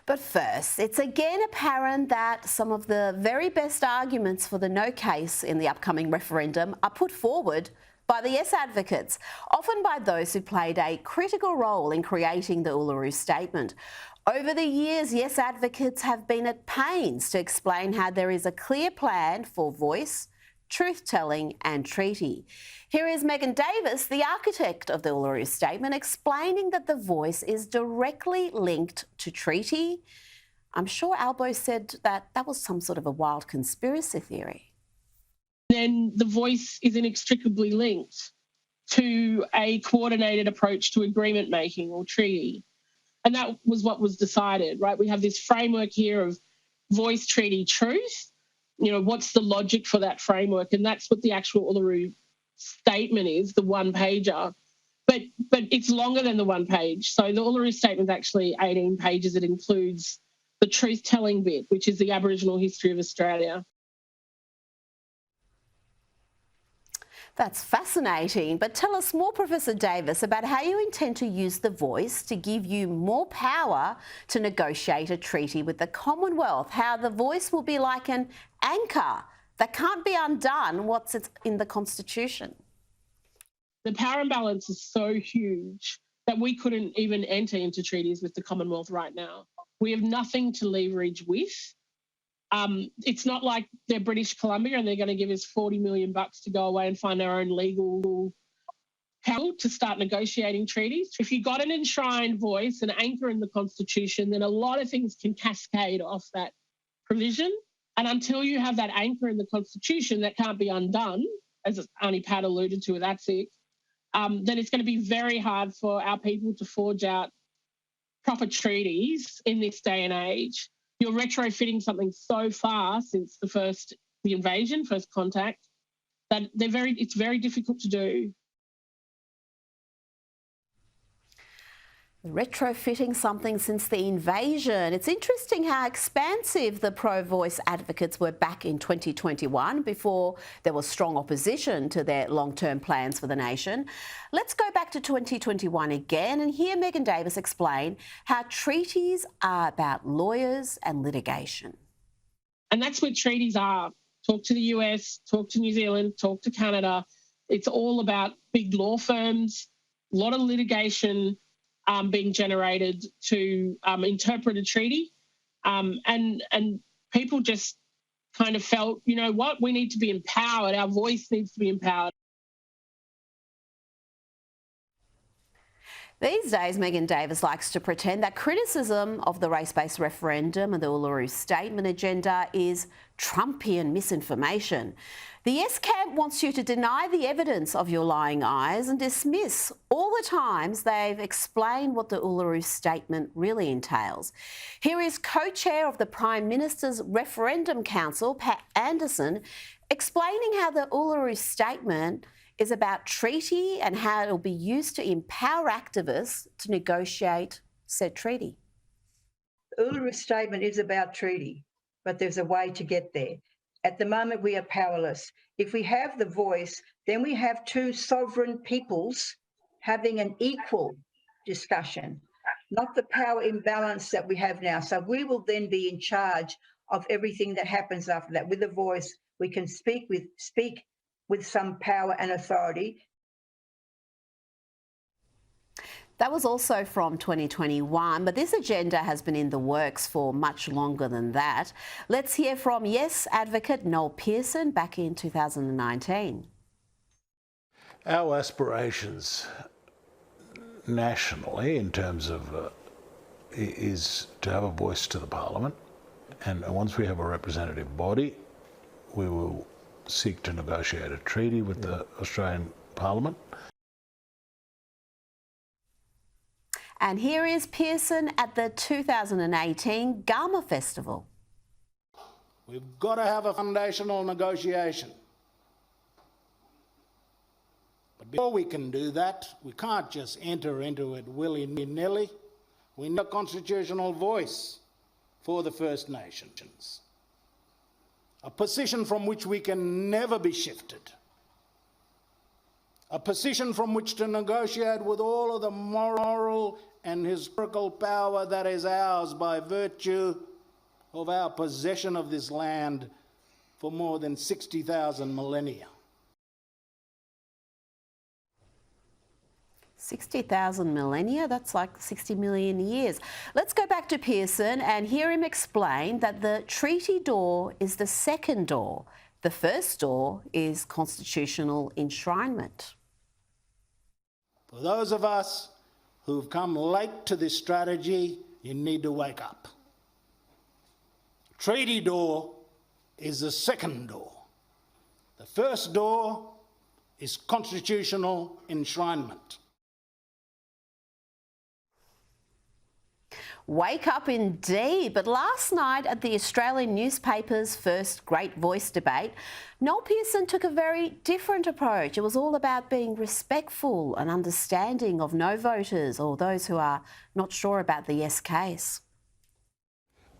But first, it's again apparent that some of the very best arguments for the no case in the upcoming referendum are put forward by the yes advocates, often by those who played a critical role in creating the Uluru Statement. Over the years, yes advocates have been at pains to explain how there is a clear plan for voice, truth-telling and treaty. Here is Megan Davis, the architect of the Uluru Statement, explaining that the voice is directly linked to treaty. I'm sure Albo said that that was some sort of a wild conspiracy theory. Then the voice is inextricably linked to a coordinated approach to agreement making or treaty. And that was what was decided, right? We have this framework here of voice, treaty, truth. You know, what's the logic for that framework? And that's what the actual Uluru Statement is, the one pager. But it's longer than the one page. So the Uluru Statement is actually 18 pages. It includes the truth-telling bit, which is the Aboriginal history of Australia. That's fascinating. But tell us more, Professor Davis, about how you intend to use the voice to give you more power to negotiate a treaty with the Commonwealth, how the voice will be like an anchor that can't be undone once it's in the Constitution. The power imbalance is so huge that we couldn't even enter into treaties with the Commonwealth right now. We have nothing to leverage with. It's not like they're British Columbia and they're going to give us $40 million to go away and find our own legal power to start negotiating treaties. If you've got an enshrined voice, an anchor in the Constitution, then a lot of things can cascade off that provision. And until you have that anchor in the Constitution that can't be undone, as Auntie Pat alluded to with ATSIC, then it's going to be very hard for our people to forge out proper treaties in this day and age. You're retrofitting something so far since the invasion, first contact, that it's very difficult to do. Retrofitting something since the invasion. It's interesting how expansive the pro-voice advocates were back in 2021 before there was strong opposition to their long-term plans for the nation. Let's go back to 2021 again and hear Megan Davis explain how treaties are about lawyers and litigation. And that's what treaties are. Talk to the US, talk to New Zealand, talk to Canada. It's all about big law firms, a lot of litigation, being generated to interpret a treaty. And people just kind of felt, you know what, we need to be empowered. Our voice needs to be empowered. These days, Megan Davis likes to pretend that criticism of the race-based referendum and the Uluru Statement agenda is Trumpian misinformation. The Yes camp wants you to deny the evidence of your lying eyes and dismiss all the times they've explained what the Uluru Statement really entails. Here is co-chair of the Prime Minister's Referendum Council, Pat Anderson, explaining how the Uluru Statement is about treaty and how it will be used to empower activists to negotiate said treaty. The Uluru Statement is about treaty, but there's a way to get there. At the moment, we are powerless. If we have the voice, then we have two sovereign peoples having an equal discussion, not the power imbalance that we have now. So we will then be in charge of everything that happens after that. With the voice, we can speak with some power and authority. That was also from 2021, but this agenda has been in the works for much longer than that. Let's hear from Yes advocate Noel Pearson back in 2019. Our aspirations nationally in terms of is to have a voice to the Parliament, and once we have a representative body, we will seek to negotiate a treaty with the Australian Parliament. And here is Pearson at the 2018 Garma Festival. We've got to have a foundational negotiation. But before we can do that, we can't just enter into it willy-nilly. We need a constitutional voice for the First Nations. A position from which we can never be shifted. A position from which to negotiate with all of the moral, and historical power that is ours by virtue of our possession of this land for more than 60,000 millennia. 60,000 millennia? That's like 60 million years. Let's go back to Pearson and hear him explain that the treaty door is the second door. The first door is constitutional enshrinement. For those of us who've come late to this strategy, you need to wake up. Treaty door is the second door. The first door is constitutional enshrinement. Wake up indeed. But last night at the Australian newspaper's first Great Voice debate, Noel Pearson took a very different approach. It was all about being respectful and understanding of no voters or those who are not sure about the yes case.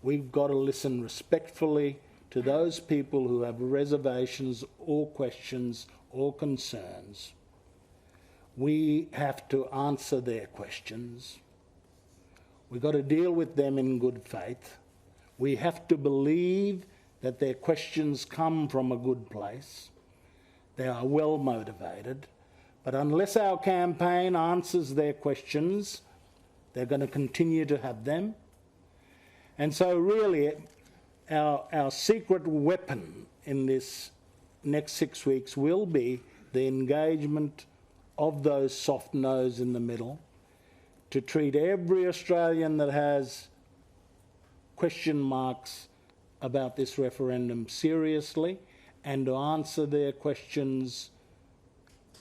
We've got to listen respectfully to those people who have reservations or questions or concerns. We have to answer their questions. We've got to deal with them in good faith. We have to believe that their questions come from a good place. They are well motivated. But unless our campaign answers their questions, they're going to continue to have them. And so really, our secret weapon in this next 6 weeks will be the engagement of those soft no's in the middle, to treat every Australian that has question marks about this referendum seriously and to answer their questions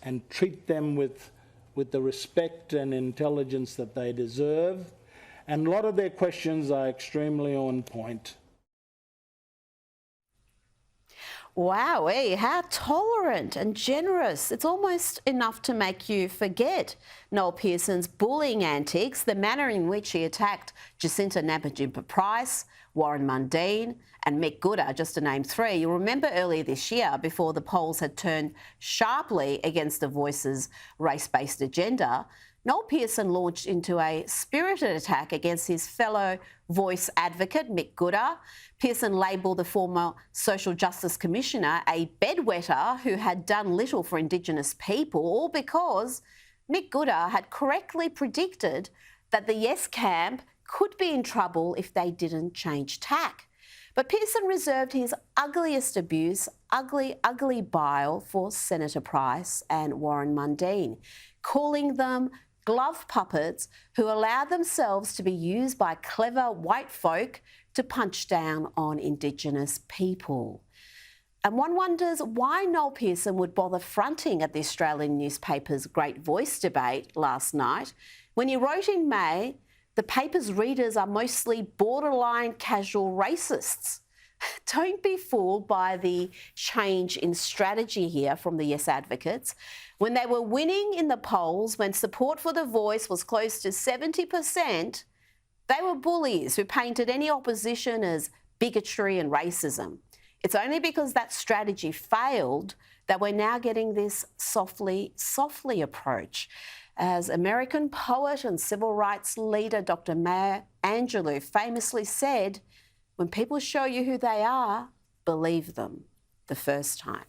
and treat them with the respect and intelligence that they deserve. And a lot of their questions are extremely on point. Wow, how tolerant and generous. It's almost enough to make you forget Noel Pearson's bullying antics, the manner in which he attacked Jacinta Nampijinpa-Price, Warren Mundine and Mick Gooda, just to name three. You'll remember earlier this year, before the polls had turned sharply against the Voice's race-based agenda, Noel Pearson launched into a spirited attack against his fellow Voice advocate, Mick Gooda. Pearson labelled the former Social Justice Commissioner a bedwetter who had done little for Indigenous people, all because Mick Gooda had correctly predicted that the Yes camp could be in trouble if they didn't change tack. But Pearson reserved his ugliest abuse, ugly bile for Senator Price and Warren Mundine, calling them glove puppets who allow themselves to be used by clever white folk to punch down on Indigenous people. And one wonders why Noel Pearson would bother fronting at the Australian newspaper's Great Voice debate last night when he wrote in May, the paper's readers are mostly borderline casual racists. Don't be fooled by the change in strategy here from the Yes advocates. When they were winning in the polls, when support for the Voice was close to 70%, they were bullies who painted any opposition as bigotry and racism. It's only because that strategy failed that we're now getting this softly approach. As American poet and civil rights leader Dr. Maya Angelou famously said, when people show you who they are, believe them the first time.